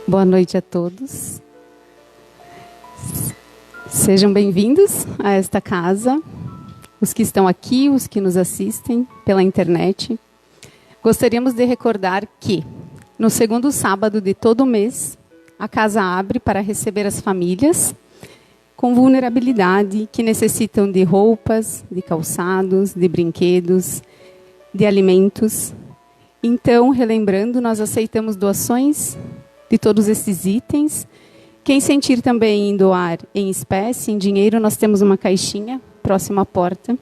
Boa noite a todos. Sejam bem-vindos a esta casa, os que estão aqui, os que nos assistem pela internet. Gostaríamos de recordar que, no segundo sábado de todo mês, a casa abre para receber as famílias com vulnerabilidade que necessitam de roupas, de calçados, de brinquedos, de alimentos. Então, relembrando, nós aceitamos doações de todos esses itens. Quem sentir também em doar em espécie, em dinheiro, nós temos uma caixinha próxima à porta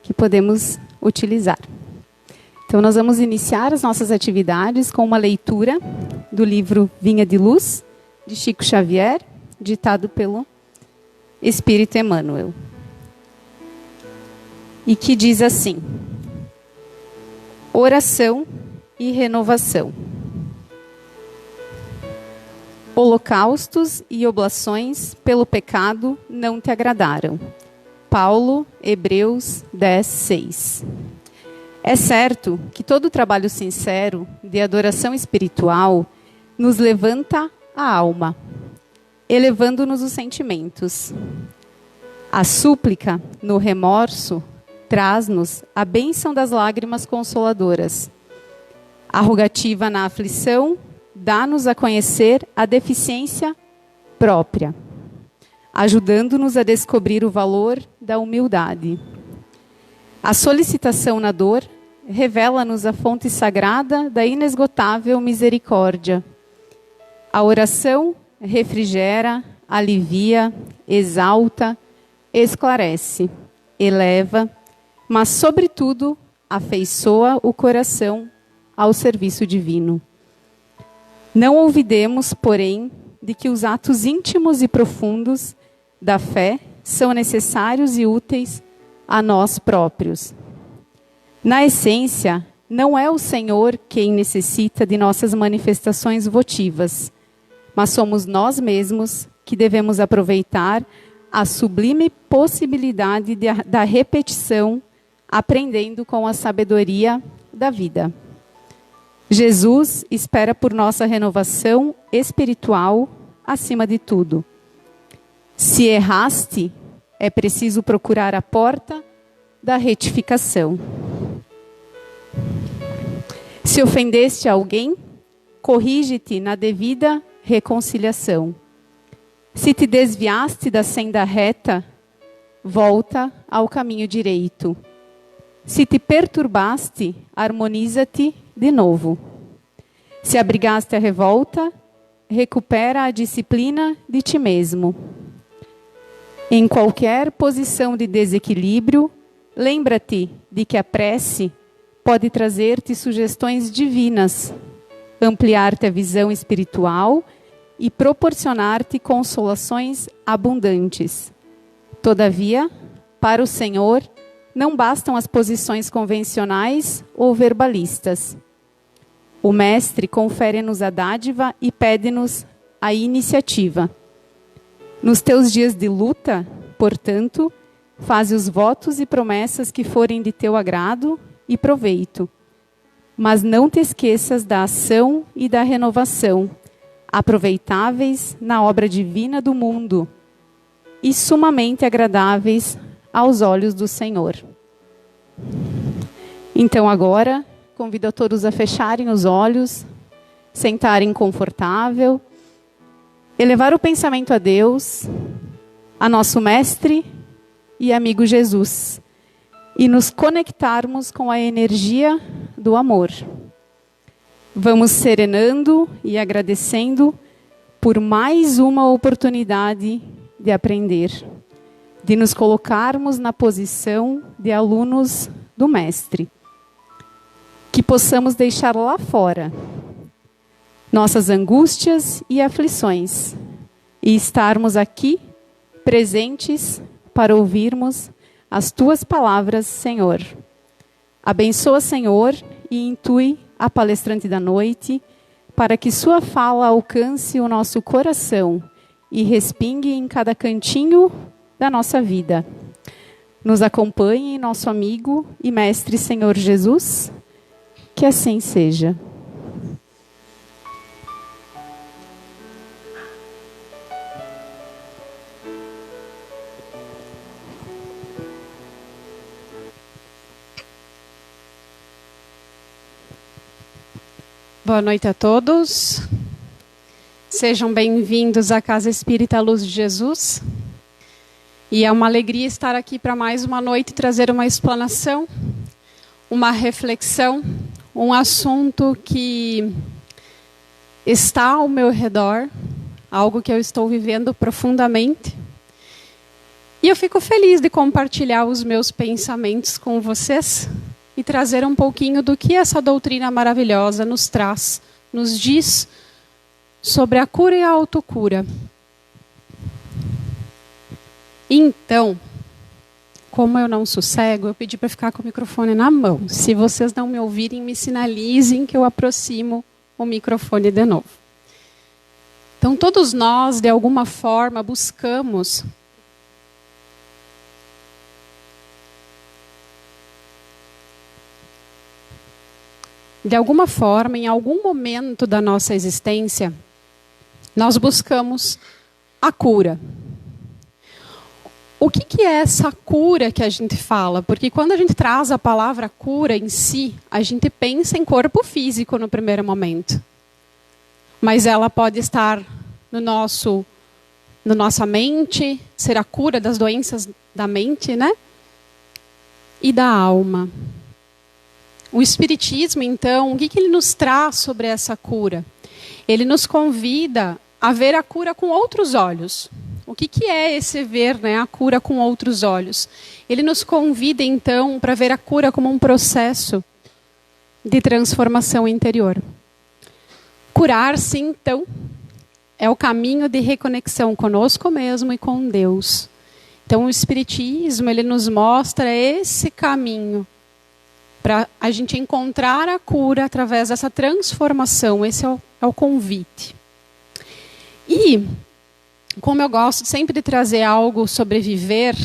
que podemos utilizar. Então, nós vamos iniciar as nossas atividades com uma leitura do livro Vinha de Luz, de Chico Xavier, ditado pelo Espírito Emmanuel. E que diz assim: oração e renovação. Holocaustos e oblações pelo pecado não te agradaram. Paulo, Hebreus 10, 6. É certo que todo trabalho sincero de adoração espiritual nos levanta a alma, elevando-nos os sentimentos. A súplica, no remorso, traz-nos a bênção das lágrimas consoladoras. A rogativa na aflição dá-nos a conhecer a deficiência própria, ajudando-nos a descobrir o valor da humildade. A solicitação na dor revela-nos a fonte sagrada da inesgotável misericórdia. A oração refrigera, alivia, exalta, esclarece, eleva, mas, sobretudo, afeiçoa o coração ao serviço divino. Não olvidemos, porém, de que os atos íntimos e profundos da fé são necessários e úteis a nós próprios. Na essência, não é o Senhor quem necessita de nossas manifestações votivas, mas somos nós mesmos que devemos aproveitar a sublime possibilidade da repetição, aprendendo com a sabedoria da vida. Jesus espera por nossa renovação espiritual acima de tudo. Se erraste, é preciso procurar a porta da retificação. Se ofendeste alguém, corrige-te na devida reconciliação. Se te desviaste da senda reta, volta ao caminho direito. Se te perturbaste, harmoniza-te de novo. Se abrigaste a revolta, recupera a disciplina de ti mesmo. Em qualquer posição de desequilíbrio, lembra-te de que a prece pode trazer-te sugestões divinas, ampliar-te a visão espiritual e proporcionar-te consolações abundantes. Todavia, para o Senhor, não bastam as posições convencionais ou verbalistas. O Mestre confere-nos a dádiva e pede-nos a iniciativa. Nos teus dias de luta, portanto, faze os votos e promessas que forem de teu agrado e proveito. Mas não te esqueças da ação e da renovação, aproveitáveis na obra divina do mundo e sumamente agradáveis aos olhos do Senhor. Então agora, convido a todos a fecharem os olhos, sentarem confortável, elevar o pensamento a Deus, a nosso Mestre e amigo Jesus, e nos conectarmos com a energia do amor. Vamos serenando e agradecendo por mais uma oportunidade de aprender, de nos colocarmos na posição de alunos do Mestre. Que possamos deixar lá fora nossas angústias e aflições e estarmos aqui presentes para ouvirmos as tuas palavras, Senhor. Abençoa, Senhor, e intui a palestrante da noite para que sua fala alcance o nosso coração e respingue em cada cantinho da nossa vida. Nos acompanhe, nosso amigo e mestre Senhor Jesus, que assim seja. Boa noite a todos. Sejam bem-vindos à Casa Espírita Luz de Jesus. E é uma alegria estar aqui para mais uma noite e trazer uma explanação, uma reflexão, um assunto que está ao meu redor, algo que eu estou vivendo profundamente. E eu fico feliz de compartilhar os meus pensamentos com vocês e trazer um pouquinho do que essa doutrina maravilhosa nos traz, nos diz sobre a cura e a autocura. Então, como eu não sossego, eu pedi para ficar com o microfone na mão. Se vocês não me ouvirem, me sinalizem que eu aproximo o microfone de novo. Então, todos nós, de alguma forma, buscamos de alguma forma, em algum momento da nossa existência, nós buscamos a cura. O que é essa cura que a gente fala? Porque quando a gente traz a palavra cura em si, a gente pensa em corpo físico no primeiro momento. Mas ela pode estar na nossa mente, ser a cura das doenças da mente, né? E da alma. O Espiritismo, então, o que ele nos traz sobre essa cura? Ele nos convida a ver a cura com outros olhos. O que é esse ver, né, a cura com outros olhos? Ele nos convida, então, para ver a cura como um processo de transformação interior. Curar-se, então, é o caminho de reconexão conosco mesmo e com Deus. Então, o Espiritismo, ele nos mostra esse caminho para a gente encontrar a cura através dessa transformação. Esse é o convite. E, como eu gosto sempre de trazer algo sobre viver,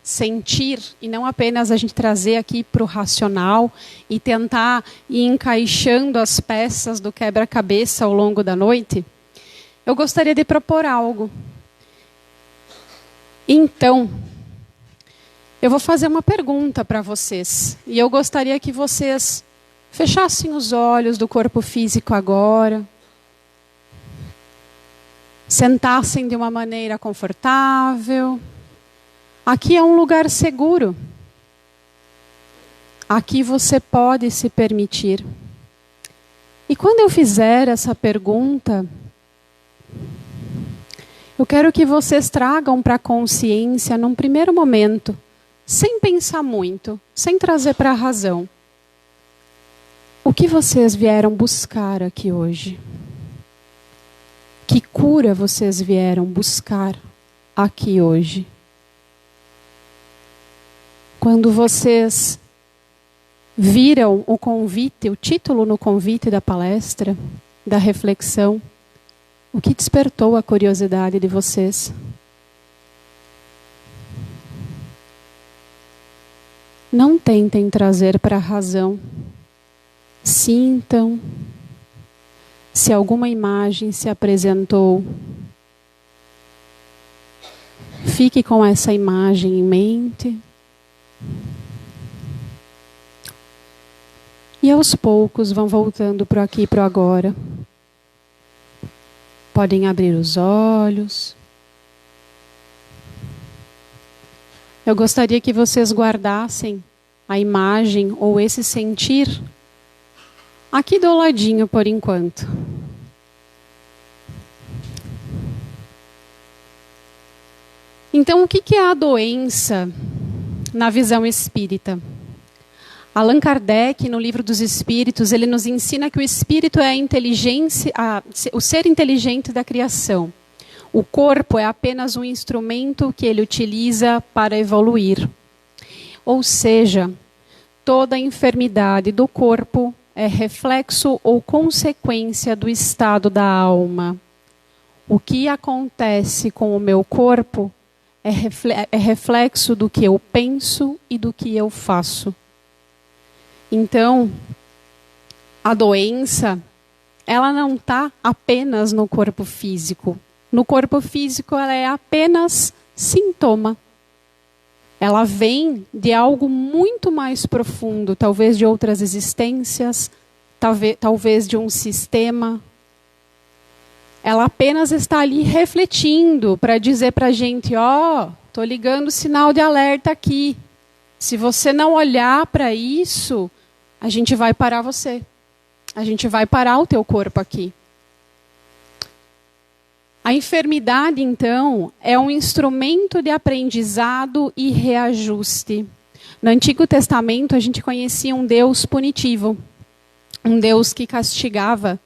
sentir, e não apenas a gente trazer aqui para o racional e tentar ir encaixando as peças do quebra-cabeça ao longo da noite, eu gostaria de propor algo. Então, eu vou fazer uma pergunta para vocês. E eu gostaria que vocês fechassem os olhos do corpo físico agora. Sentassem de uma maneira confortável. Aqui é um lugar seguro. Aqui você pode se permitir. E quando eu fizer essa pergunta, eu quero que vocês tragam para a consciência, num primeiro momento, sem pensar muito, sem trazer para a razão, o que vocês vieram buscar aqui hoje? Que cura vocês vieram buscar aqui hoje? Quando vocês viram o convite, o título no convite da palestra, da reflexão, o que despertou a curiosidade de vocês? Não tentem trazer para a razão. Sintam se alguma imagem se apresentou. Fique com essa imagem em mente. E aos poucos vão voltando para aqui e para o agora. Podem abrir os olhos. Eu gostaria que vocês guardassem a imagem ou esse sentir aqui do ladinho por enquanto. Então, o que é a doença na visão espírita? Allan Kardec, no Livro dos Espíritos, ele nos ensina que o espírito é a inteligência, o ser inteligente da criação. O corpo é apenas um instrumento que ele utiliza para evoluir. Ou seja, toda enfermidade do corpo é reflexo ou consequência do estado da alma. O que acontece com o meu corpo é reflexo do que eu penso e do que eu faço. Então, a doença, ela não está apenas no corpo físico. No corpo físico, ela é apenas sintoma. Ela vem de algo muito mais profundo, talvez de outras existências, talvez de um sistema. Ela apenas está ali refletindo para dizer para a gente, estou ligando o sinal de alerta aqui. Se você não olhar para isso, a gente vai parar você. A gente vai parar o teu corpo aqui. A enfermidade, então, é um instrumento de aprendizado e reajuste. No Antigo Testamento, a gente conhecia um Deus punitivo, um Deus que castigava.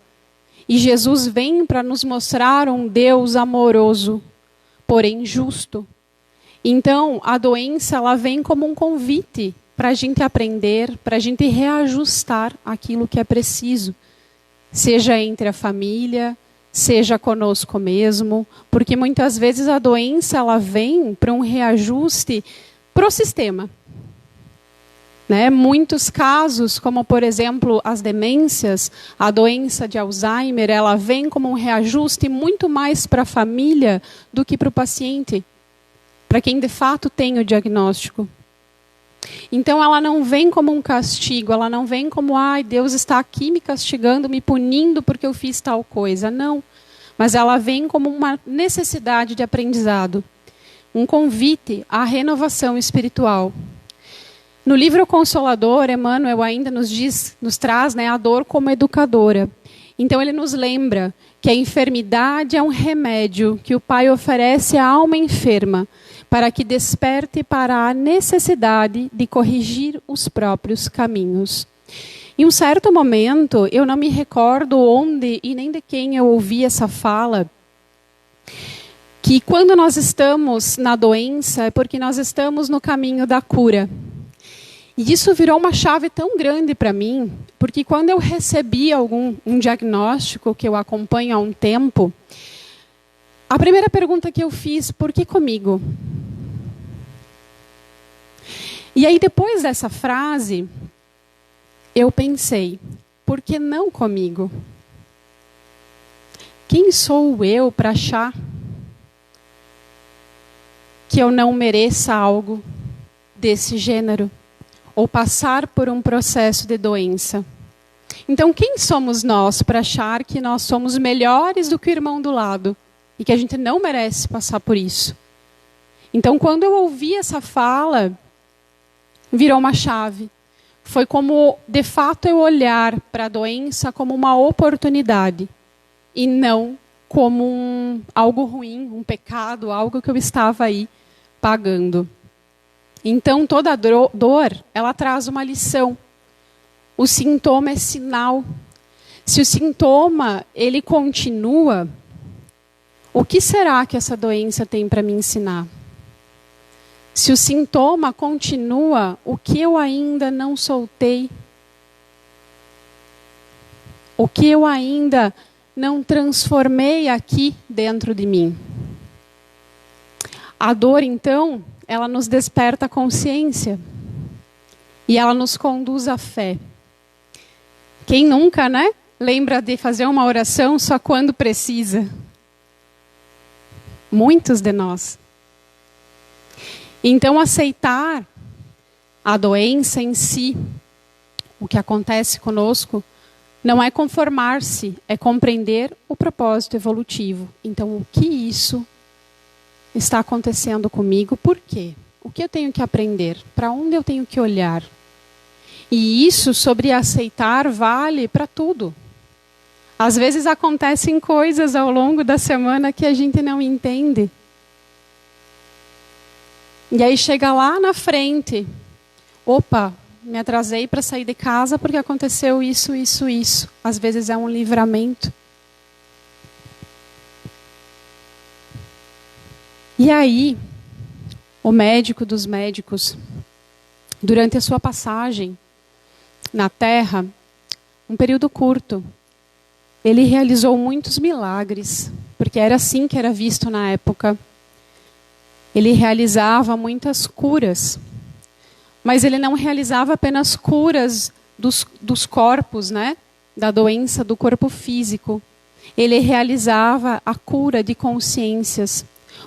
E Jesus vem para nos mostrar um Deus amoroso, porém justo. Então, a doença ela vem como um convite para a gente aprender, para a gente reajustar aquilo que é preciso. Seja entre a família, seja conosco mesmo, porque muitas vezes a doença ela vem para um reajuste para o sistema. Muitos casos, como por exemplo as demências, a doença de Alzheimer, ela vem como um reajuste muito mais para a família do que para o paciente, para quem de fato tem o diagnóstico. Então ela não vem como um castigo, ela não vem como, Deus está aqui me castigando, me punindo porque eu fiz tal coisa. Não, mas ela vem como uma necessidade de aprendizado, um convite à renovação espiritual. No livro Consolador, Emmanuel ainda nos traz a dor como educadora. Então ele nos lembra que a enfermidade é um remédio que o Pai oferece à alma enferma, para que desperte para a necessidade de corrigir os próprios caminhos. Em um certo momento, eu não me recordo onde e nem de quem eu ouvi essa fala, que quando nós estamos na doença é porque nós estamos no caminho da cura. E isso virou uma chave tão grande para mim, porque quando eu recebi um diagnóstico que eu acompanho há um tempo, a primeira pergunta que eu fiz, por que comigo? E aí depois dessa frase, eu pensei, por que não comigo? Quem sou eu para achar que eu não mereça algo desse gênero? Ou passar por um processo de doença. Então, quem somos nós para achar que nós somos melhores do que o irmão do lado e que a gente não merece passar por isso? Então, quando eu ouvi essa fala, virou uma chave. Foi como, de fato, eu olhar para a doença como uma oportunidade e não como algo ruim, um pecado, algo que eu estava aí pagando. Então, toda dor, ela traz uma lição. O sintoma é sinal. Se o sintoma, ele continua, o que será que essa doença tem para me ensinar? Se o sintoma continua, o que eu ainda não soltei? O que eu ainda não transformei aqui dentro de mim? A dor, então, ela nos desperta a consciência e ela nos conduz à fé. Quem nunca, lembra de fazer uma oração só quando precisa? Muitos de nós. Então, aceitar a doença em si, o que acontece conosco, não é conformar-se, é compreender o propósito evolutivo. Então, o que isso está acontecendo comigo? Por quê? O que eu tenho que aprender? Para onde eu tenho que olhar? E isso sobre aceitar vale para tudo. Às vezes acontecem coisas ao longo da semana que a gente não entende. E aí chega lá na frente. Opa, me atrasei para sair de casa porque aconteceu isso, isso, isso. Às vezes é um livramento. E aí, o médico dos médicos, durante a sua passagem na Terra, um período curto, ele realizou muitos milagres, porque era assim que era visto na época. Ele realizava muitas curas, mas ele não realizava apenas curas dos corpos, da doença do corpo físico. Ele realizava a cura de consciências,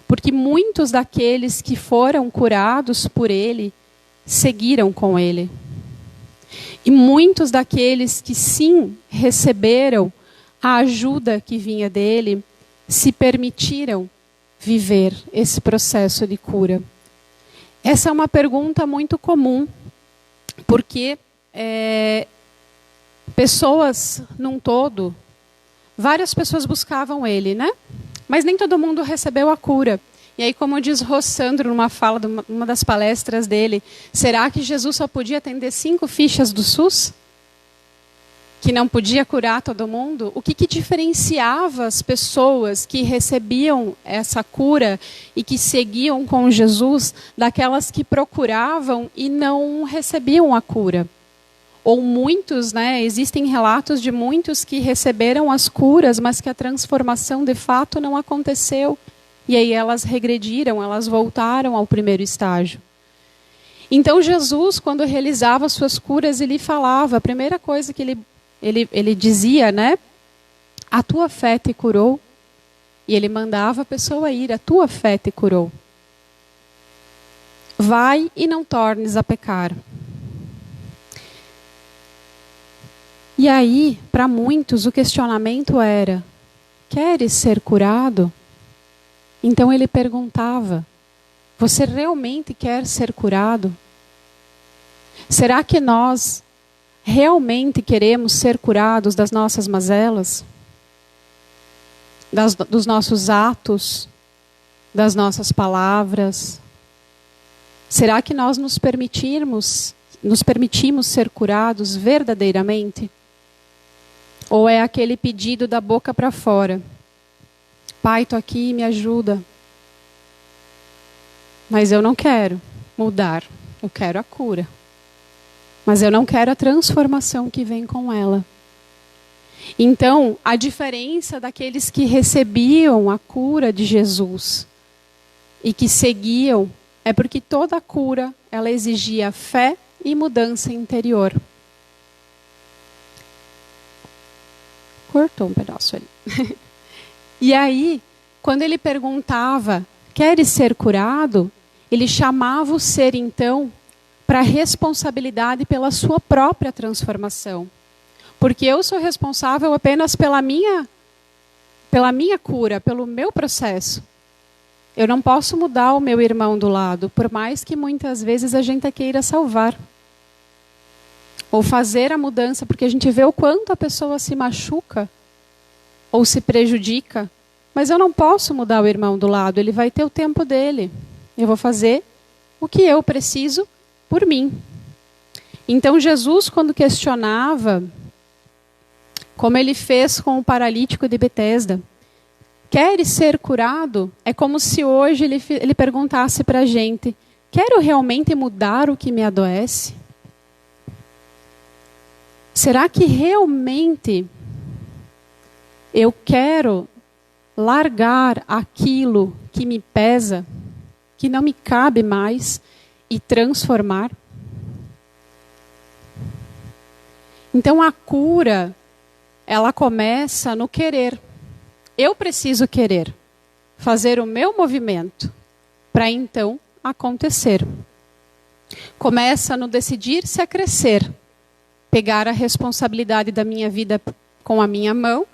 porque muitos daqueles que foram curados por ele seguiram com ele. E muitos daqueles que sim receberam a ajuda que vinha dele, se permitiram viver esse processo de cura. Essa é uma pergunta muito comum, porque pessoas num todo, várias pessoas buscavam ele, né? Mas nem todo mundo recebeu a cura. E aí, como diz Rossandro numa fala, numa das palestras dele, será que Jesus só podia atender 5 fichas do SUS? Que não podia curar todo mundo? O que diferenciava as pessoas que recebiam essa cura e que seguiam com Jesus daquelas que procuravam e não recebiam a cura? Ou muitos, né? Existem relatos de muitos que receberam as curas, mas que a transformação de fato não aconteceu. E aí elas regrediram, elas voltaram ao primeiro estágio. Então Jesus, quando realizava as suas curas, ele falava, a primeira coisa que ele dizia, né? A tua fé te curou. E ele mandava a pessoa ir, a tua fé te curou. Vai e não tornes a pecar. E aí, para muitos, o questionamento era, queres ser curado? Então ele perguntava, você realmente quer ser curado? Será que nós realmente queremos ser curados das nossas mazelas? Dos nossos atos? Das nossas palavras? Será que nós nos permitimos ser curados verdadeiramente? Ou é aquele pedido da boca para fora? Pai, estou aqui, me ajuda. Mas eu não quero mudar. Eu quero a cura. Mas eu não quero a transformação que vem com ela. Então, a diferença daqueles que recebiam a cura de Jesus e que seguiam é porque toda a cura, ela exigia fé e mudança interior. Cortou um pedaço ali. E aí, quando ele perguntava, queres ser curado? Ele chamava o ser, então, para a responsabilidade pela sua própria transformação. Porque eu sou responsável apenas pela minha cura, pelo meu processo. Eu não posso mudar o meu irmão do lado, por mais que muitas vezes a gente queira salvar. Ou fazer a mudança, porque a gente vê o quanto a pessoa se machuca ou se prejudica, mas eu não posso mudar o irmão do lado, ele vai ter o tempo dele. Eu vou fazer o que eu preciso por mim. Então Jesus, quando questionava, como ele fez com o paralítico de Betesda, queres ser curado? É como se hoje ele perguntasse para a gente, quero realmente mudar o que me adoece? Será que realmente eu quero largar aquilo que me pesa, que não me cabe mais, e transformar? Então a cura, ela começa no querer. Eu preciso querer fazer o meu movimento para então acontecer. Começa no decidir-se a crescer, pegar a responsabilidade da minha vida com a minha mão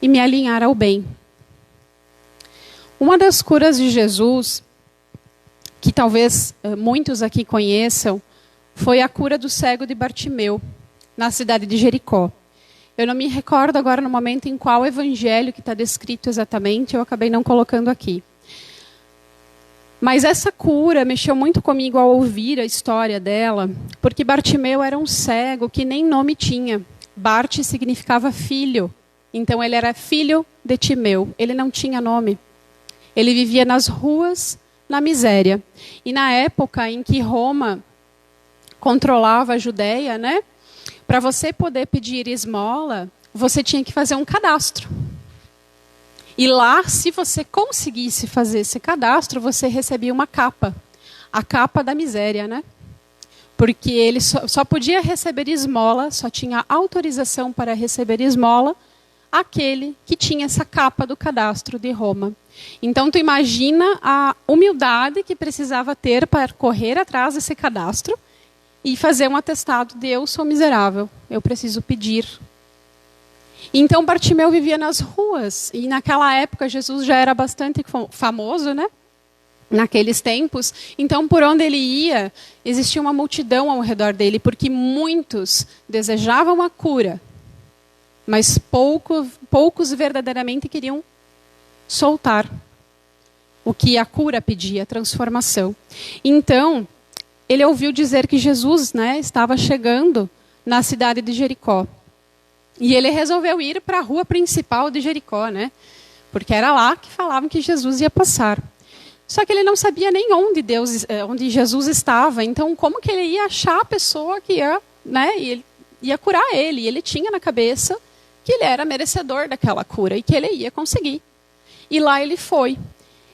e me alinhar ao bem. Uma das curas de Jesus, que talvez muitos aqui conheçam, foi a cura do cego de Bartimeu, na cidade de Jericó. Eu não me recordo agora no momento em qual evangelho que está descrito exatamente, eu acabei não colocando aqui. Mas essa cura mexeu muito comigo ao ouvir a história dela, porque Bartimeu era um cego que nem nome tinha. Bart significava filho. Então ele era filho de Timeu. Ele não tinha nome. Ele vivia nas ruas, na miséria. E na época em que Roma controlava a Judéia, né? Para você poder pedir esmola, você tinha que fazer um cadastro. E lá, se você conseguisse fazer esse cadastro, você recebia uma capa. A capa da miséria, né? Porque ele só podia receber esmola, só tinha autorização para receber esmola, aquele que tinha essa capa do cadastro de Roma. Então, tu imagina a humildade que precisava ter para correr atrás desse cadastro e fazer um atestado de eu sou miserável, eu preciso pedir. Então Bartimeu vivia nas ruas, e naquela época Jesus já era bastante famoso, né? Naqueles tempos. Então por onde ele ia, existia uma multidão ao redor dele, porque muitos desejavam a cura, mas poucos verdadeiramente queriam soltar o que a cura pedia, a transformação. Então ele ouviu dizer que Jesus, né, estava chegando na cidade de Jericó. E ele resolveu ir para a rua principal de Jericó, né? Porque era lá que falavam que Jesus ia passar. Só que ele não sabia nem onde Jesus estava. Então, como que ele ia achar a pessoa que ia, né, ia curar ele? E ele tinha na cabeça que ele era merecedor daquela cura e que ele ia conseguir. E lá ele foi.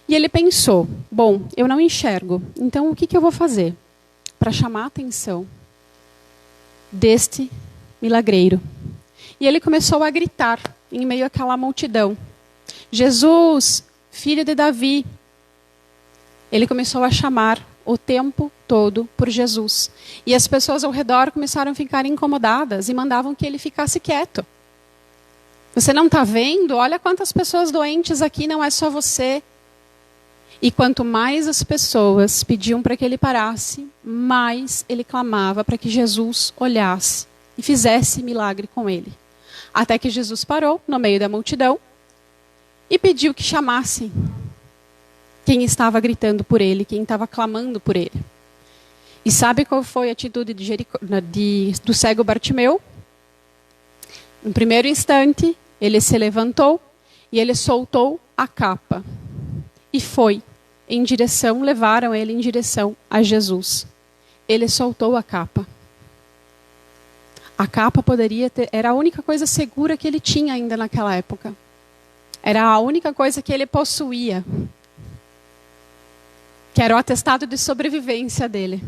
E ele pensou, bom, eu não enxergo. Então, o que eu vou fazer para chamar a atenção deste milagreiro? E ele começou a gritar em meio àquela multidão. Jesus, filho de Davi. Ele começou a chamar o tempo todo por Jesus. E as pessoas ao redor começaram a ficar incomodadas e mandavam que ele ficasse quieto. Você não está vendo? Olha quantas pessoas doentes aqui, não é só você. E quanto mais as pessoas pediam para que ele parasse, mais ele clamava para que Jesus olhasse e fizesse milagre com ele. Até que Jesus parou no meio da multidão e pediu que chamassem quem estava gritando por ele, quem estava clamando por ele. E sabe qual foi a atitude do cego Bartimeu? No primeiro instante, ele se levantou e ele soltou a capa. E foi levaram ele em direção a Jesus. Ele soltou a capa. A capa era a única coisa segura que ele tinha ainda naquela época. Era a única coisa que ele possuía. Que era o atestado de sobrevivência dele.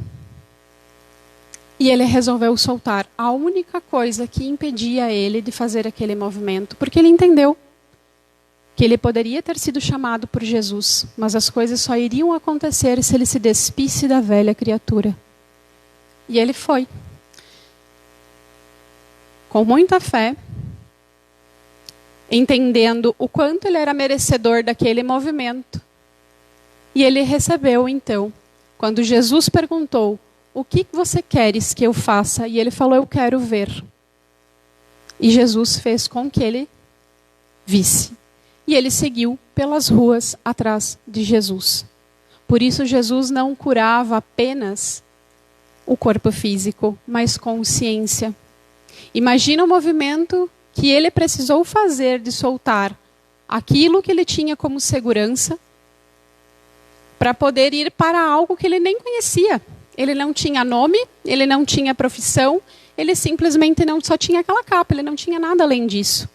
E ele resolveu soltar a única coisa que impedia ele de fazer aquele movimento. Porque ele entendeu que ele poderia ter sido chamado por Jesus, mas as coisas só iriam acontecer se ele se despisse da velha criatura. E ele foi. Com muita fé, entendendo o quanto ele era merecedor daquele movimento. E ele recebeu, então, quando Jesus perguntou, o que você queres que eu faça? E ele falou, eu quero ver. E Jesus fez com que ele visse. E ele seguiu pelas ruas atrás de Jesus. Por isso Jesus não curava apenas o corpo físico, mas consciência. Imagina o movimento que ele precisou fazer de soltar aquilo que ele tinha como segurança para poder ir para algo que ele nem conhecia. Ele não tinha nome, ele não tinha profissão, ele simplesmente só tinha aquela capa, ele não tinha nada além disso.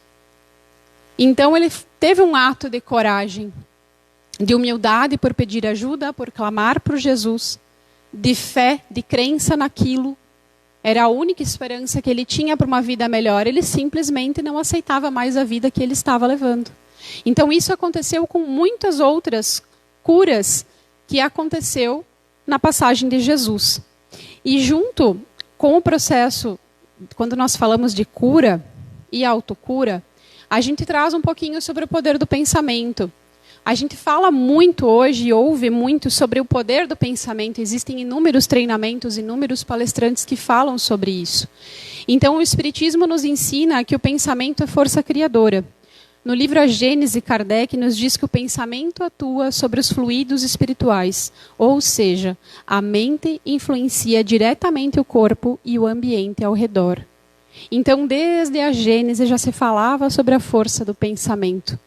Então ele teve um ato de coragem, de humildade por pedir ajuda, por clamar por Jesus, de fé, de crença naquilo. Era a única esperança que ele tinha para uma vida melhor. Ele simplesmente não aceitava mais a vida que ele estava levando. Então isso aconteceu com muitas outras curas que aconteceu na passagem de Jesus. E junto com o processo, quando nós falamos de cura e autocura, a gente traz um pouquinho sobre o poder do pensamento. A gente fala muito hoje e ouve muito sobre o poder do pensamento. Existem inúmeros treinamentos, inúmeros palestrantes que falam sobre isso. Então, o Espiritismo nos ensina que o pensamento é força criadora. No livro A Gênese, Kardec nos diz que o pensamento atua sobre os fluidos espirituais. Ou seja, a mente influencia diretamente o corpo e o ambiente ao redor. Então, desde a Gênese já se falava sobre a força do pensamento.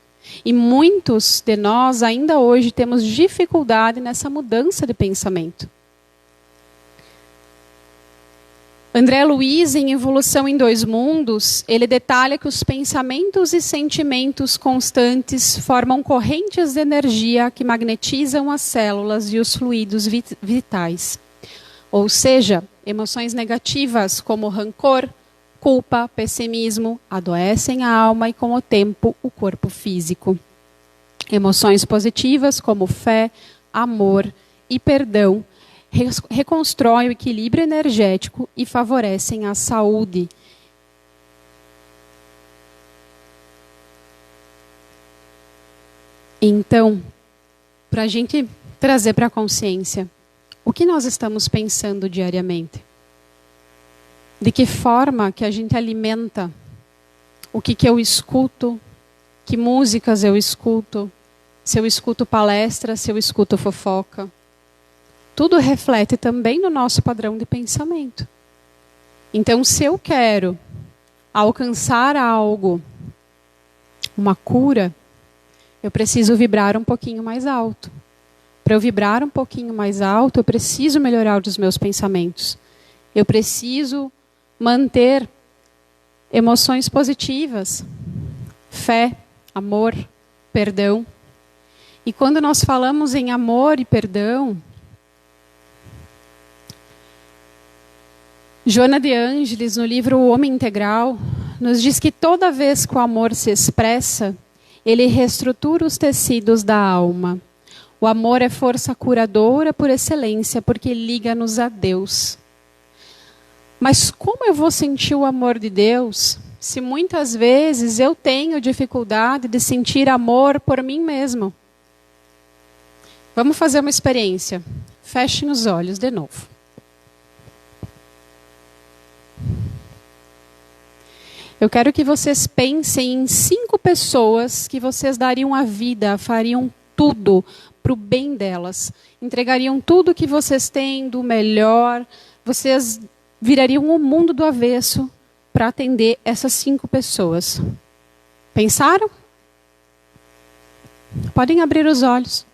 E muitos de nós ainda hoje temos dificuldade nessa mudança de pensamento. André Luiz, em Evolução em Dois Mundos, ele detalha que os pensamentos e sentimentos constantes formam correntes de energia que magnetizam as células e os fluidos vitais. Ou seja, emoções negativas como rancor, culpa, pessimismo, adoecem a alma e, com o tempo, o corpo físico. Emoções positivas como fé, amor e perdão reconstroem o equilíbrio energético e favorecem a saúde. Então, para a gente trazer para a consciência, o que nós estamos pensando diariamente? De que forma que a gente alimenta? O que eu escuto? Que músicas eu escuto? Se eu escuto palestra, se eu escuto fofoca? Tudo reflete também no nosso padrão de pensamento. Então, se eu quero alcançar algo, uma cura, eu preciso vibrar um pouquinho mais alto. Para eu vibrar um pouquinho mais alto, eu preciso melhorar os meus pensamentos. Eu preciso manter emoções positivas, fé, amor, perdão. E quando nós falamos em amor e perdão, Joana de Ângeles, no livro O Homem Integral, nos diz que toda vez que o amor se expressa, ele reestrutura os tecidos da alma. O amor é força curadora por excelência, porque liga-nos a Deus. Mas como eu vou sentir o amor de Deus se muitas vezes eu tenho dificuldade de sentir amor por mim mesmo? Vamos fazer uma experiência. Fechem os olhos de novo. Eu quero que vocês pensem em 5 pessoas que vocês dariam a vida, fariam tudo para o bem delas. Entregariam tudo que vocês têm do melhor. Vocês virariam o mundo do avesso para atender essas 5 pessoas. Pensaram? Podem abrir os olhos.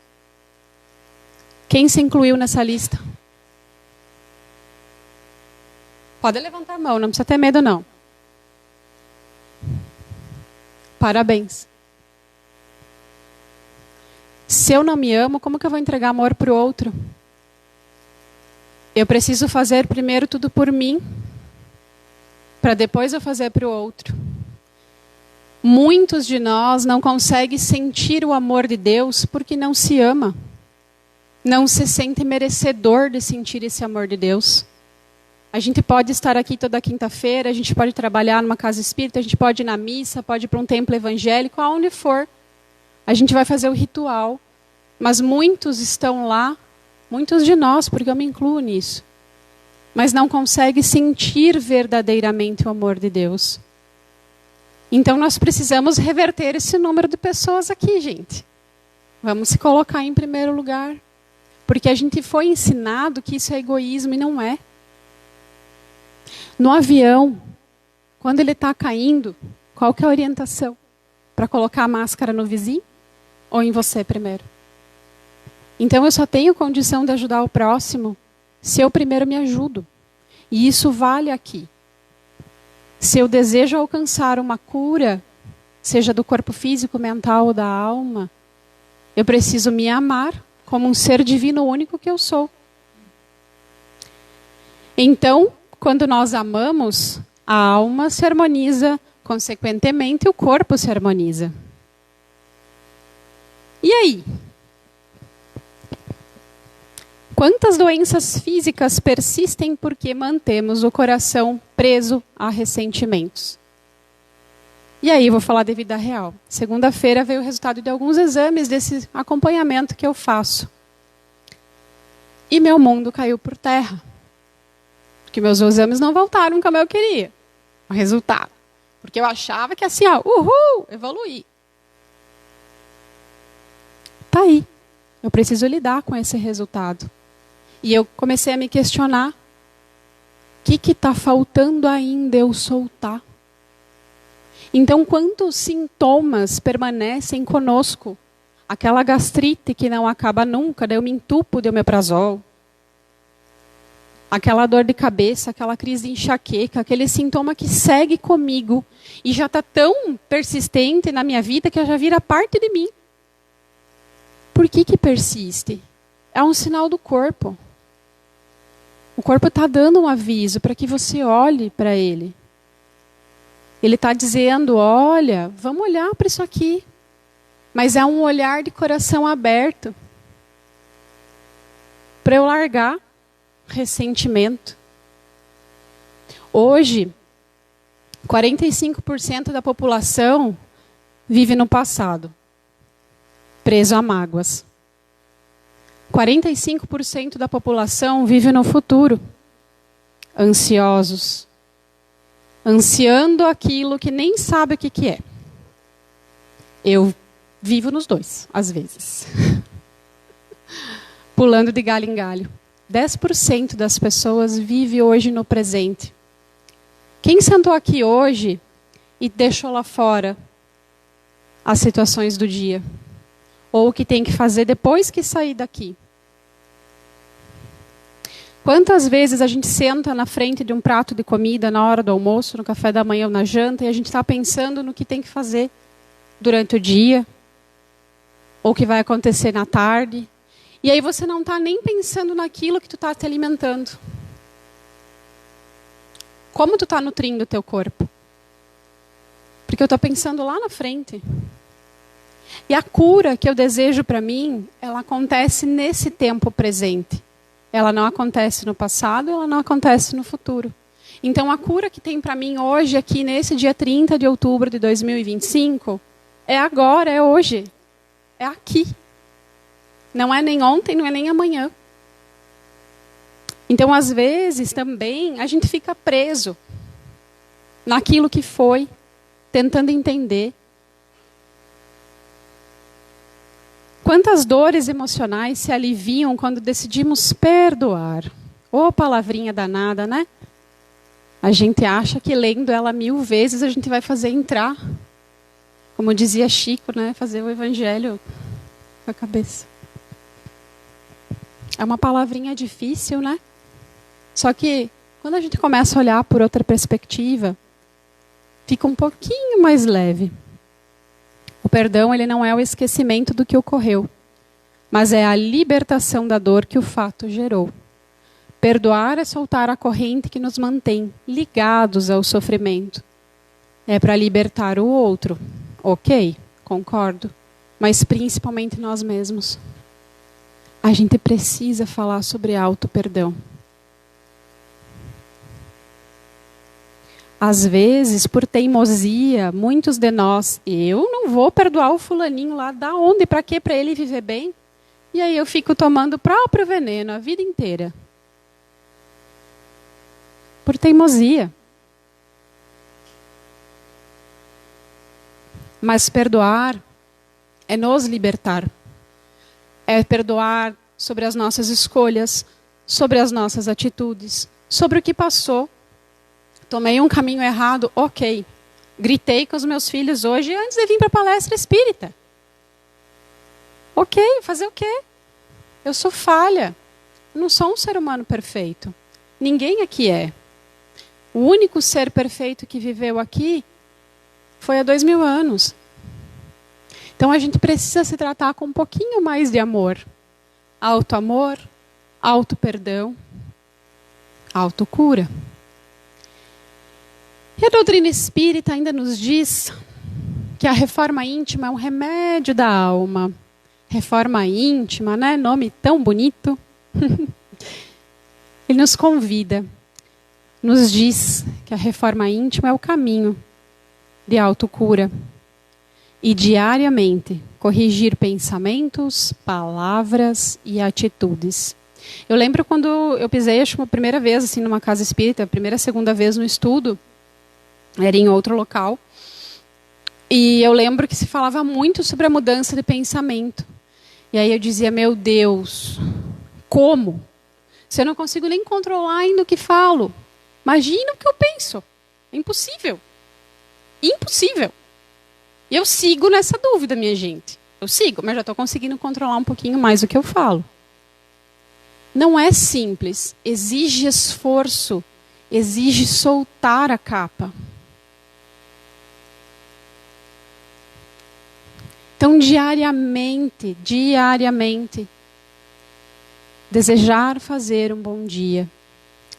Quem se incluiu nessa lista? Pode levantar a mão, não precisa ter medo não. Parabéns. Se eu não me amo, como que eu vou entregar amor para o outro? Eu preciso fazer primeiro tudo por mim, para depois eu fazer para o outro. Muitos de nós não conseguem sentir o amor de Deus porque não se ama. Não se sente merecedor de sentir esse amor de Deus. A gente pode estar aqui toda quinta-feira, a gente pode trabalhar numa casa espírita, a gente pode ir na missa, pode ir para um templo evangélico, aonde for. A gente vai fazer o ritual. Mas muitos estão lá, muitos de nós, porque eu me incluo nisso, mas não conseguem sentir verdadeiramente o amor de Deus. Então nós precisamos reverter esse número de pessoas aqui, gente. Vamos se colocar em primeiro lugar. Porque a gente foi ensinado que isso é egoísmo e não é. No avião, quando ele está caindo, qual que é a orientação? Para colocar a máscara no vizinho ou em você primeiro? Então eu só tenho condição de ajudar o próximo se eu primeiro me ajudo. E isso vale aqui. Se eu desejo alcançar uma cura, seja do corpo físico, mental ou da alma, eu preciso me amar como um ser divino único que eu sou. Então, quando nós amamos, a alma se harmoniza, consequentemente o corpo se harmoniza. E aí? Quantas doenças físicas persistem porque mantemos o coração preso a ressentimentos? E aí, vou falar de vida real. Segunda-feira veio o resultado de alguns exames desse acompanhamento que eu faço. E meu mundo caiu por terra. Porque meus exames não voltaram como eu queria. O resultado. Porque eu achava que assim, ó, uhul, evoluí. Tá aí. Eu preciso lidar com esse resultado. E eu comecei a me questionar. O que está faltando ainda eu soltar? Então, quantos sintomas permanecem conosco? Aquela gastrite que não acaba nunca, daí eu me entupo de omeprazol. Aquela dor de cabeça, aquela crise de enxaqueca, aquele sintoma que segue comigo e já está tão persistente na minha vida que já vira parte de mim. Por que persiste? É um sinal do corpo. O corpo está dando um aviso para que você olhe para ele. Ele está dizendo, olha, vamos olhar para isso aqui. Mas é um olhar de coração aberto. Para eu largar ressentimento. Hoje, 45% da população vive no passado, preso a mágoas. 45% da população vive no futuro, ansiosos, ansiando aquilo que nem sabe o que é. Eu vivo nos dois, às vezes. Pulando de galho em galho. 10% das pessoas vive hoje no presente. Quem sentou aqui hoje e deixou lá fora as situações do dia? Ou o que tem que fazer depois que sair daqui? Quantas vezes a gente senta na frente de um prato de comida na hora do almoço, no café da manhã ou na janta, e a gente está pensando no que tem que fazer durante o dia, ou o que vai acontecer na tarde, e aí você não está nem pensando naquilo que tu está te alimentando. Como tu está nutrindo o teu corpo? Porque eu estou pensando lá na frente. E a cura que eu desejo para mim, ela acontece nesse tempo presente. Ela não acontece no passado, ela não acontece no futuro. Então a cura que tem para mim hoje, aqui nesse dia 30 de outubro de 2025, é agora, é hoje. É aqui. Não é nem ontem, não é nem amanhã. Então, às vezes, também, a gente fica preso naquilo que foi, tentando entender. Quantas dores emocionais se aliviam quando decidimos perdoar? Ô, palavrinha danada, né? A gente acha que lendo ela 1000 vezes a gente vai fazer entrar. Como dizia Chico, né? Fazer o evangelho com a cabeça. É uma palavrinha difícil, né? Só que quando a gente começa a olhar por outra perspectiva, fica um pouquinho mais leve. O perdão, ele não é o esquecimento do que ocorreu, mas é a libertação da dor que o fato gerou. Perdoar é soltar a corrente que nos mantém ligados ao sofrimento. É para libertar o outro. Ok, concordo. Mas principalmente nós mesmos. A gente precisa falar sobre auto-perdão. Às vezes, por teimosia, muitos de nós, eu não vou perdoar o fulaninho lá, da onde, para quê? Para ele viver bem? E aí eu fico tomando o próprio veneno a vida inteira. Por teimosia. Mas perdoar é nos libertar. É perdoar sobre as nossas escolhas, sobre as nossas atitudes, sobre o que passou. Tomei um caminho errado, ok. Gritei com os meus filhos hoje antes de vir para a palestra espírita. Ok, fazer o quê? Eu sou falha. Eu não sou um ser humano perfeito. Ninguém aqui é. O único ser perfeito que viveu aqui foi há 2000 anos. Então a gente precisa se tratar com um pouquinho mais de amor. Auto-amor, auto-perdão, auto-cura. E a doutrina espírita ainda nos diz que a reforma íntima é um remédio da alma. Reforma íntima, né? Nome tão bonito. Ele nos convida, nos diz que a reforma íntima é o caminho de autocura. E diariamente corrigir pensamentos, palavras e atitudes. Eu lembro quando eu pisei, acho que uma primeira vez assim, numa casa espírita, primeira, segunda vez no estudo, era em outro local. E eu lembro que se falava muito sobre a mudança de pensamento. E aí eu dizia, meu Deus, como? Se eu não consigo nem controlar ainda o que falo, imagina o que eu penso. É impossível. Impossível. E eu sigo nessa dúvida, minha gente. Eu sigo, mas já estou conseguindo controlar um pouquinho mais o que eu falo. Não é simples. Exige esforço. Exige soltar a capa. Então, diariamente, desejar fazer um bom dia.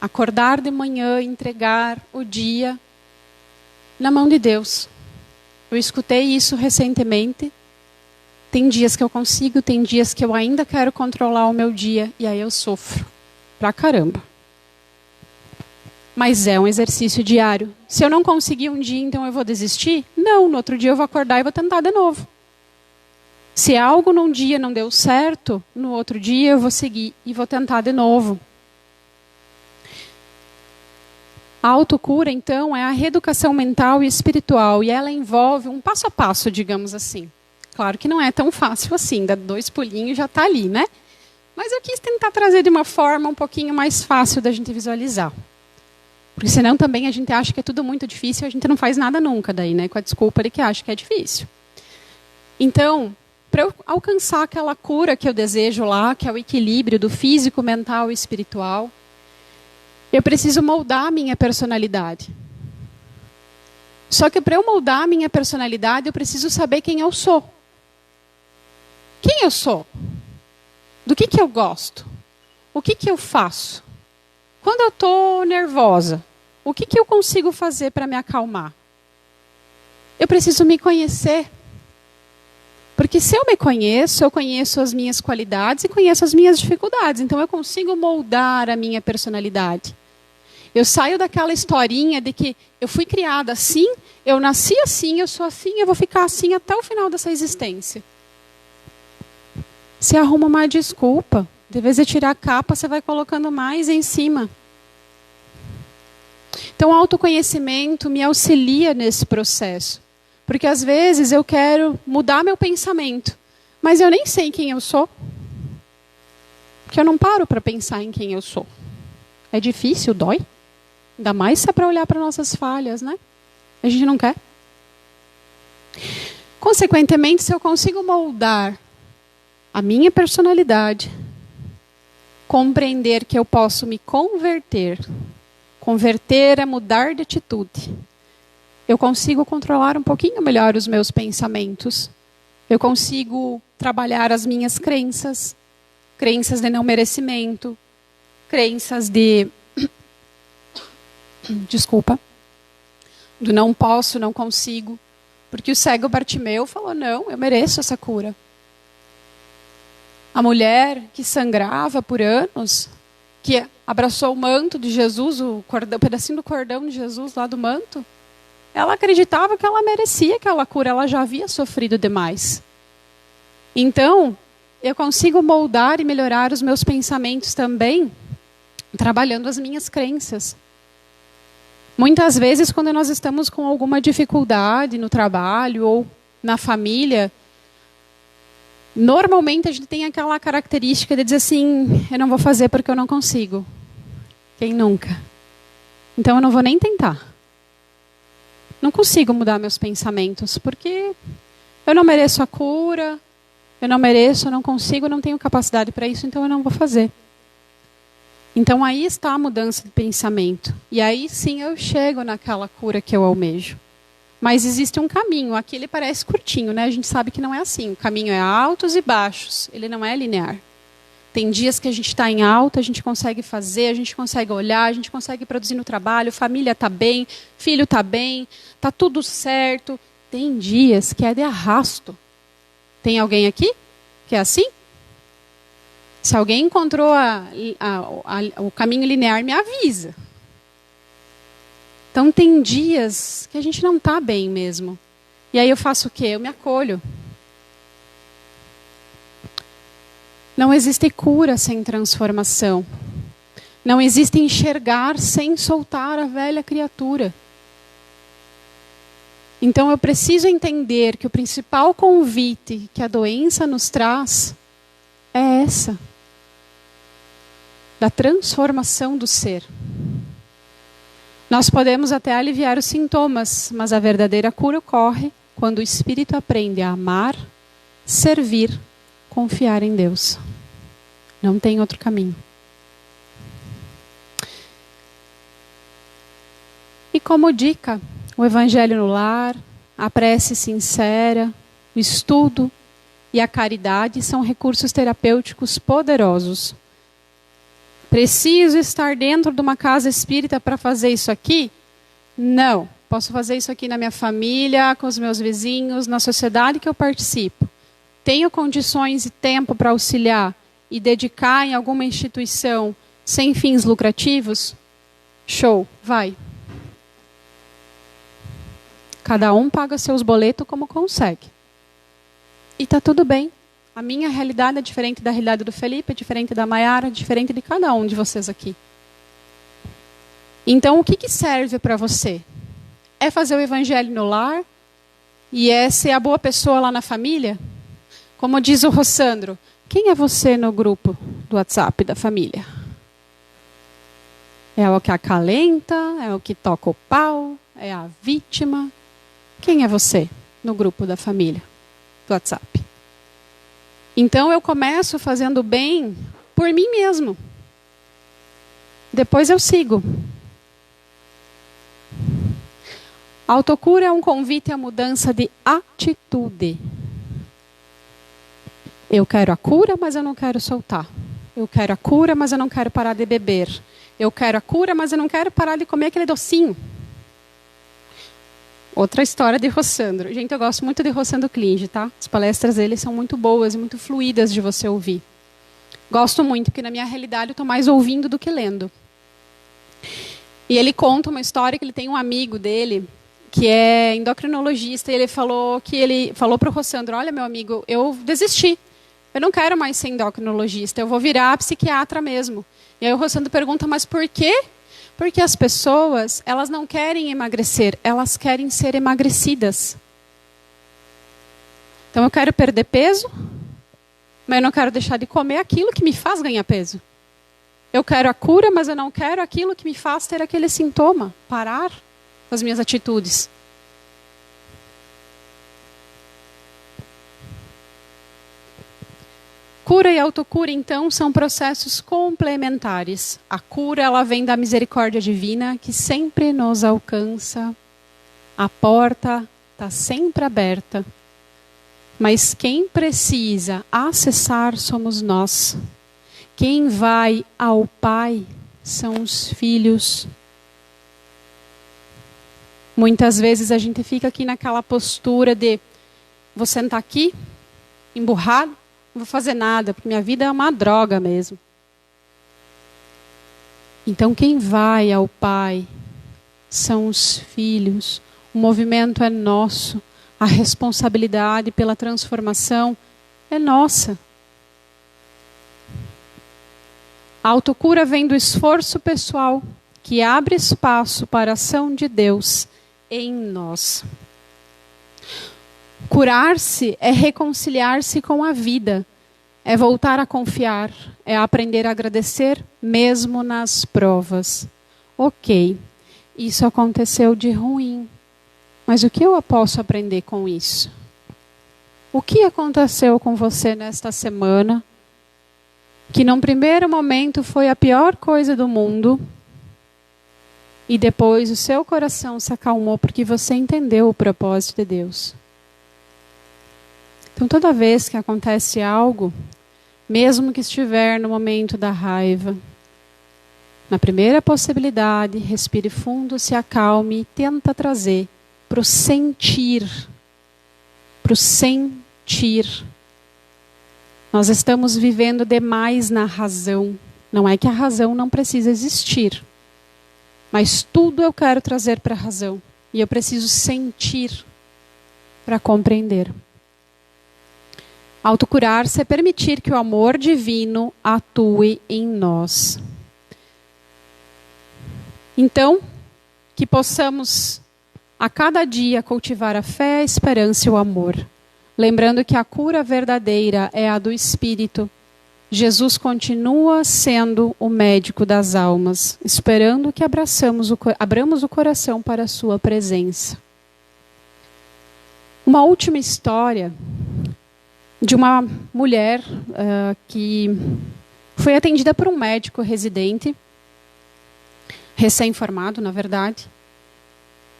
Acordar de manhã e entregar o dia na mão de Deus. Eu escutei isso recentemente. Tem dias que eu consigo, tem dias que eu ainda quero controlar o meu dia. E aí eu sofro. pra caramba. Mas é um exercício diário. Se eu não conseguir um dia, então eu vou desistir? Não, no outro dia eu vou acordar e vou tentar de novo. Se algo num dia não deu certo, no outro dia eu vou seguir e vou tentar de novo. A autocura, então, é a reeducação mental e espiritual. E ela envolve um passo a passo, digamos assim. Claro que não é tão fácil assim, dá 2 pulinhos e já está ali, né? Mas eu quis tentar trazer de uma forma um pouquinho mais fácil da gente visualizar. Porque senão também a gente acha que é tudo muito difícil e a gente não faz nada nunca daí, né? Com a desculpa de que acha que é difícil. Então, para eu alcançar aquela cura que eu desejo lá, que é o equilíbrio do físico, mental e espiritual, eu preciso moldar a minha personalidade. Só que para eu moldar a minha personalidade, eu preciso saber quem eu sou. Quem eu sou? Do que eu gosto? O que eu faço? Quando eu estou nervosa, o que eu consigo fazer para me acalmar? Eu preciso me conhecer. Porque se eu me conheço, eu conheço as minhas qualidades e conheço as minhas dificuldades. Então eu consigo moldar a minha personalidade. Eu saio daquela historinha de que eu fui criada assim, eu nasci assim, eu sou assim, eu vou ficar assim até o final dessa existência. Você arruma uma desculpa. De vez de tirar a capa, você vai colocando mais em cima. Então, o autoconhecimento me auxilia nesse processo. Porque, às vezes, eu quero mudar meu pensamento. Mas eu nem sei quem eu sou. Porque eu não paro para pensar em quem eu sou. É difícil, dói. Ainda mais se é para olhar para nossas falhas, né? A gente não quer. Consequentemente, se eu consigo moldar a minha personalidade, compreender que eu posso me converter. Converter é mudar de atitude. Eu consigo controlar um pouquinho melhor os meus pensamentos. Eu consigo trabalhar as minhas crenças. Crenças de não merecimento. Crenças de... Desculpa. Do não posso, não consigo. Porque o cego Bartimeu falou, não, eu mereço essa cura. A mulher que sangrava por anos, que abraçou o manto de Jesus, o pedacinho do cordão de Jesus lá do manto, ela acreditava que ela merecia aquela cura, ela já havia sofrido demais. Então, eu consigo moldar e melhorar os meus pensamentos também, trabalhando as minhas crenças. Muitas vezes, quando nós estamos com alguma dificuldade no trabalho ou na família, normalmente a gente tem aquela característica de dizer assim, eu não vou fazer porque eu não consigo. Quem nunca? Então eu não vou nem tentar. Não consigo mudar meus pensamentos, porque eu não mereço a cura, eu não mereço, eu não consigo, eu não tenho capacidade para isso, então eu não vou fazer. Então aí está a mudança de pensamento. E aí sim eu chego naquela cura que eu almejo. Mas existe um caminho. Aqui ele parece curtinho, né? A gente sabe que não é assim. O caminho é altos e baixos. Ele não é linear. Tem dias que a gente está em alta, a gente consegue fazer, a gente consegue olhar, a gente consegue produzir no trabalho, família está bem, filho está bem, está tudo certo. Tem dias que é de arrasto. Tem alguém aqui que é assim? Se alguém encontrou o caminho linear, me avisa. Então, tem dias que a gente não está bem mesmo. E aí eu faço o quê? Eu me acolho. Não existe cura sem transformação. Não existe enxergar sem soltar a velha criatura. Então, eu preciso entender que o principal convite que a doença nos traz é essa. Da transformação do ser. Nós podemos até aliviar os sintomas, mas a verdadeira cura ocorre quando o espírito aprende a amar, servir, confiar em Deus. Não tem outro caminho. E como dica, o evangelho no lar, a prece sincera, o estudo e a caridade são recursos terapêuticos poderosos. Preciso estar dentro de uma casa espírita para fazer isso aqui? Não. Posso fazer isso aqui na minha família, com os meus vizinhos, na sociedade que eu participo. Tenho condições e tempo para auxiliar e dedicar em alguma instituição sem fins lucrativos, show, vai. Cada um paga seus boletos como consegue. E tá tudo bem. A minha realidade é diferente da realidade do Felipe, é diferente da Maiara, é diferente de cada um de vocês aqui. Então, o que serve para você? É fazer o evangelho no lar? E é ser a boa pessoa lá na família? Como diz o Rossandro, quem é você no grupo do WhatsApp da família? É o que acalenta? É o que toca o pau? É a vítima? Quem é você no grupo da família do WhatsApp? Então eu começo fazendo bem por mim mesmo. Depois eu sigo. A autocura é um convite à mudança de atitude. Eu quero a cura, mas eu não quero soltar. Eu quero a cura, mas eu não quero parar de beber. Eu quero a cura, mas eu não quero parar de comer aquele docinho. Outra história de Rossandro. Gente, eu gosto muito de Rossandro Klinge, tá? As palestras dele são muito boas e muito fluídas de você ouvir. Gosto muito, porque na minha realidade eu estou mais ouvindo do que lendo. E ele conta uma história que ele tem um amigo dele, que é endocrinologista, e ele falou para o Rossandro, olha, meu amigo, eu desisti. Eu não quero mais ser endocrinologista, eu vou virar psiquiatra mesmo. E aí o Rossandro pergunta, mas por quê? Porque as pessoas, elas não querem emagrecer, elas querem ser emagrecidas. Então eu quero perder peso, mas eu não quero deixar de comer aquilo que me faz ganhar peso. Eu quero a cura, mas eu não quero aquilo que me faz ter aquele sintoma. Parar com as minhas atitudes. Cura e autocura, então, são processos complementares. A cura, ela vem da misericórdia divina, que sempre nos alcança. A porta está sempre aberta. Mas quem precisa acessar somos nós. Quem vai ao Pai são os filhos. Muitas vezes a gente fica aqui naquela postura de vou sentar aqui, emburrado, não vou fazer nada, porque minha vida é uma droga mesmo. Então quem vai ao Pai são os filhos. O movimento é nosso. A responsabilidade pela transformação é nossa. A autocura vem do esforço pessoal, que abre espaço para a ação de Deus em nós. Curar-se é reconciliar-se com a vida, é voltar a confiar, é aprender a agradecer mesmo nas provas. Ok, isso aconteceu de ruim, mas o que eu posso aprender com isso? O que aconteceu com você nesta semana, que num primeiro momento foi a pior coisa do mundo, e depois o seu coração se acalmou porque você entendeu o propósito de Deus? Então, toda vez que acontece algo, mesmo que estiver no momento da raiva, na primeira possibilidade, respire fundo, se acalme e tenta trazer para o sentir. Para o sentir. Nós estamos vivendo demais na razão. Não é que a razão não precisa existir. Mas tudo eu quero trazer para a razão. E eu preciso sentir para compreender. Autocurar-se é permitir que o amor divino atue em nós. Então, que possamos a cada dia cultivar a fé, a esperança e o amor. Lembrando que a cura verdadeira é a do Espírito. Jesus continua sendo o médico das almas, esperando que abramos o coração para a sua presença. Uma última história de uma mulher que foi atendida por um médico residente, recém-formado, na verdade,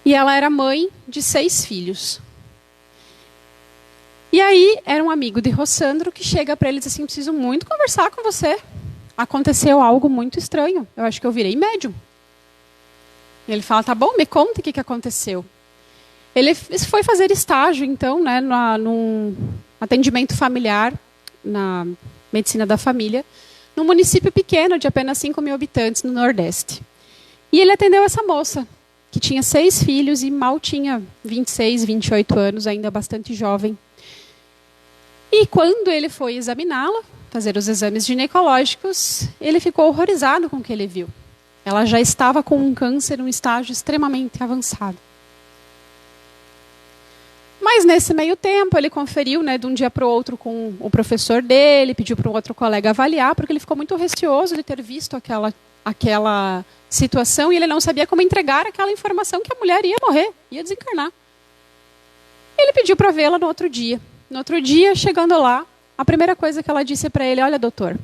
e ela era mãe de 6 filhos. E aí, era um amigo de Rossandro que chega para ele e diz assim, preciso muito conversar com você. Aconteceu algo muito estranho. Eu acho que eu virei médium. E ele fala, tá bom, me conta o que aconteceu. Ele foi fazer estágio, então, né, num atendimento familiar, na medicina da família, num município pequeno de apenas 5.000 habitantes no Nordeste. E ele atendeu essa moça, que tinha 6 filhos e mal tinha 26, 28 anos, ainda bastante jovem. E quando ele foi examiná-la, fazer os exames ginecológicos, ele ficou horrorizado com o que ele viu. Ela já estava com um câncer em um estágio extremamente avançado. Mas nesse meio tempo, ele conferiu, de um dia para o outro com o professor dele, pediu para um outro colega avaliar, porque ele ficou muito receoso de ter visto aquela situação e ele não sabia como entregar aquela informação que a mulher ia morrer, ia desencarnar. Ele pediu para vê-la no outro dia. No outro dia, chegando lá, a primeira coisa que ela disse para ele: olha, doutor,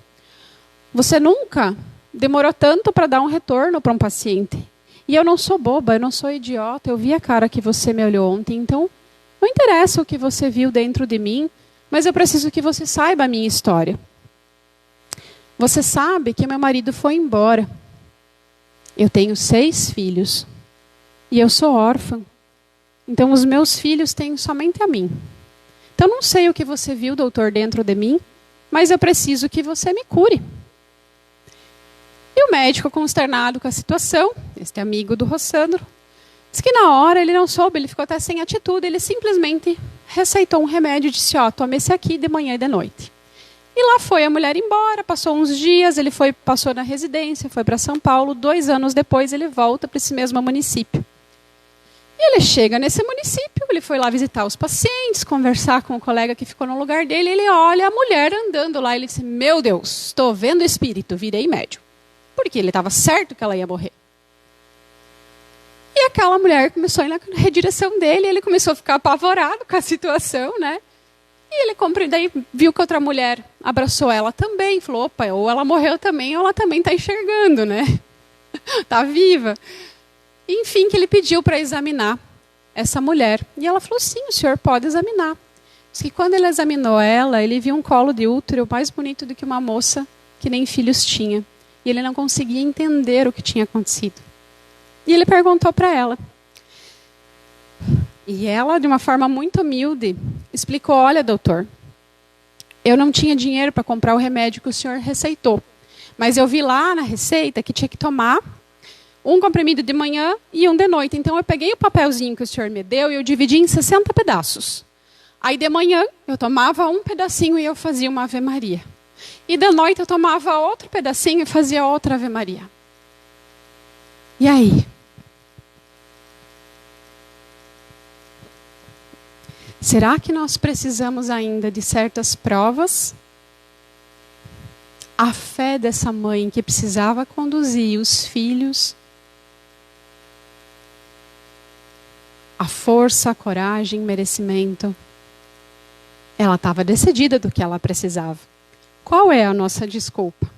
você nunca demorou tanto para dar um retorno para um paciente. E eu não sou boba, eu não sou idiota, eu vi a cara que você me olhou ontem, então não interessa o que você viu dentro de mim, mas eu preciso que você saiba a minha história. Você sabe que meu marido foi embora. Eu tenho 6 filhos. E eu sou órfã. Então os meus filhos têm somente a mim. Então não sei o que você viu, doutor, dentro de mim, mas eu preciso que você me cure. E o médico, consternado com a situação, este amigo do Rossandro, diz que na hora ele não soube, ele ficou até sem atitude, ele simplesmente receitou um remédio e disse: tome esse aqui de manhã e de noite. E lá foi a mulher embora, passou uns dias, ele passou na residência, foi para São Paulo, 2 anos depois ele volta para esse mesmo município. E ele chega nesse município, ele foi lá visitar os pacientes, conversar com o colega que ficou no lugar dele, ele olha a mulher andando lá, ele disse: meu Deus, estou vendo espírito, virei médium. Porque ele estava certo que ela ia morrer. E aquela mulher começou a ir na redireção dele, ele começou a ficar apavorado com a situação, E ele daí viu que outra mulher abraçou ela também, falou: opa, ou ela morreu também, ou ela também está enxergando, Está viva. E, enfim, que ele pediu para examinar essa mulher. E ela falou: sim, o senhor pode examinar. Diz que quando ele examinou ela, ele viu um colo de útero mais bonito do que uma moça que nem filhos tinha. E ele não conseguia entender o que tinha acontecido. E ele perguntou para ela. E ela, de uma forma muito humilde, explicou: olha, doutor, eu não tinha dinheiro para comprar o remédio que o senhor receitou. Mas eu vi lá na receita que tinha que tomar um comprimido de manhã e um de noite. Então eu peguei o papelzinho que o senhor me deu e eu dividi em 60 pedaços. Aí de manhã eu tomava um pedacinho e eu fazia uma Ave Maria. E de noite eu tomava outro pedacinho e fazia outra Ave Maria. E aí? Será que nós precisamos ainda de certas provas? A fé dessa mãe que precisava conduzir os filhos, a força, a coragem, merecimento, ela estava decidida do que ela precisava. Qual é a nossa desculpa?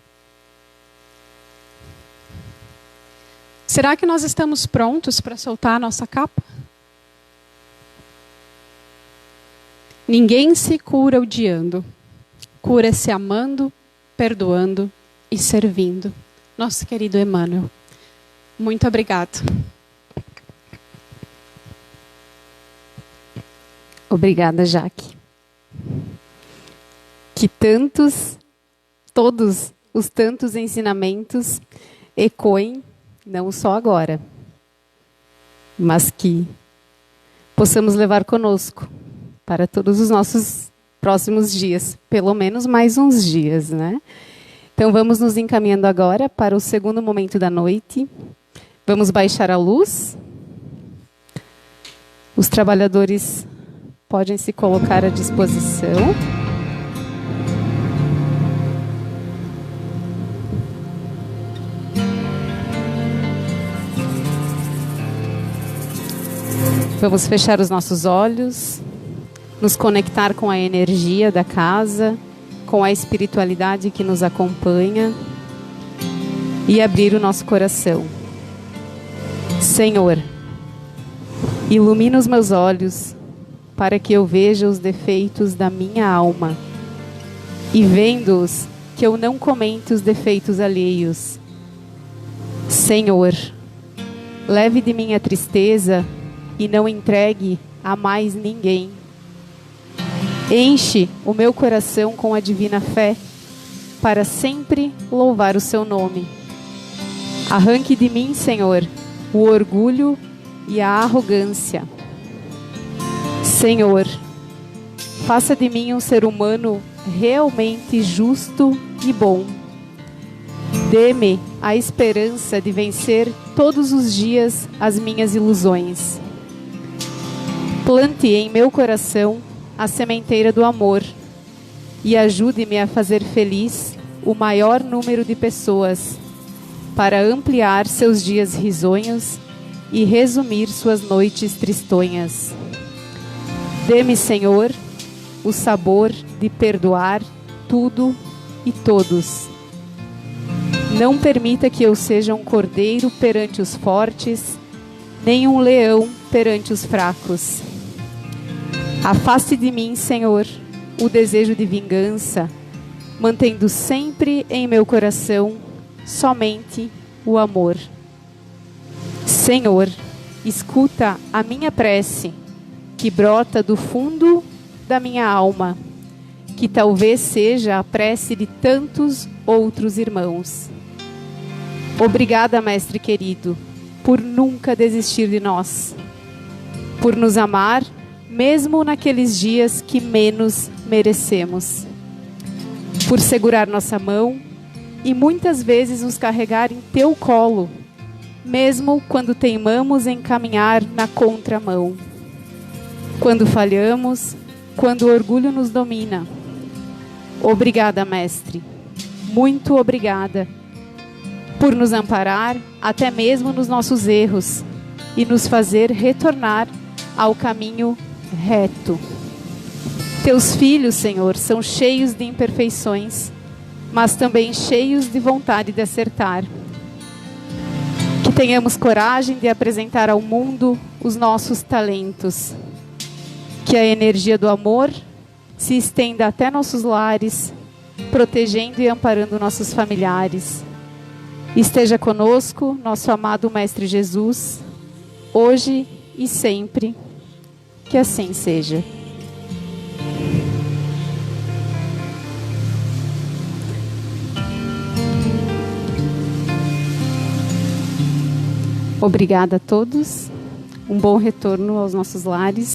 Será que nós estamos prontos para soltar a nossa capa? Ninguém se cura odiando. Cura-se amando, perdoando e servindo. Nosso querido Emmanuel. Muito obrigado. Obrigada, Jaque. Que todos os tantos ensinamentos ecoem, não só agora, mas que possamos levar conosco para todos os nossos próximos dias, pelo menos mais uns dias, Então vamos nos encaminhando agora para o segundo momento da noite. Vamos baixar a luz. Os trabalhadores podem se colocar à disposição. Vamos fechar os nossos olhos, nos conectar com a energia da casa, com a espiritualidade que nos acompanha e abrir o nosso coração. Senhor, ilumina os meus olhos para que eu veja os defeitos da minha alma e, vendo-os, que eu não comente os defeitos alheios. Senhor, leve de mim a tristeza e não entregue a mais ninguém. Enche o meu coração com a divina fé para sempre louvar o seu nome. Arranque de mim, Senhor, o orgulho e a arrogância. Senhor, faça de mim um ser humano realmente justo e bom. Dê-me a esperança de vencer todos os dias as minhas ilusões. Plante em meu coração a sementeira do amor e ajude-me a fazer feliz o maior número de pessoas, para ampliar seus dias risonhos e resumir suas noites tristonhas. Dê-me, Senhor, o sabor de perdoar tudo e todos. Não permita que eu seja um cordeiro perante os fortes, nem um leão perante os fracos. Afaste de mim, Senhor, o desejo de vingança, mantendo sempre em meu coração somente o amor. Senhor, escuta a minha prece, que brota do fundo da minha alma, que talvez seja a prece de tantos outros irmãos. Obrigada, Mestre querido, por nunca desistir de nós, por nos amar, mesmo naqueles dias que menos merecemos, por segurar nossa mão e muitas vezes nos carregar em teu colo, mesmo quando teimamos em caminhar na contramão, quando falhamos, quando o orgulho nos domina. Obrigada, Mestre, muito obrigada, por nos amparar até mesmo nos nossos erros e nos fazer retornar ao caminho reto. Teus filhos, Senhor, são cheios de imperfeições, mas também cheios de vontade de acertar. Que tenhamos coragem de apresentar ao mundo os nossos talentos. Que a energia do amor se estenda até nossos lares, protegendo e amparando nossos familiares. Esteja conosco, nosso amado Mestre Jesus, hoje e sempre. Que assim seja. Obrigada a todos. Um bom retorno aos nossos lares.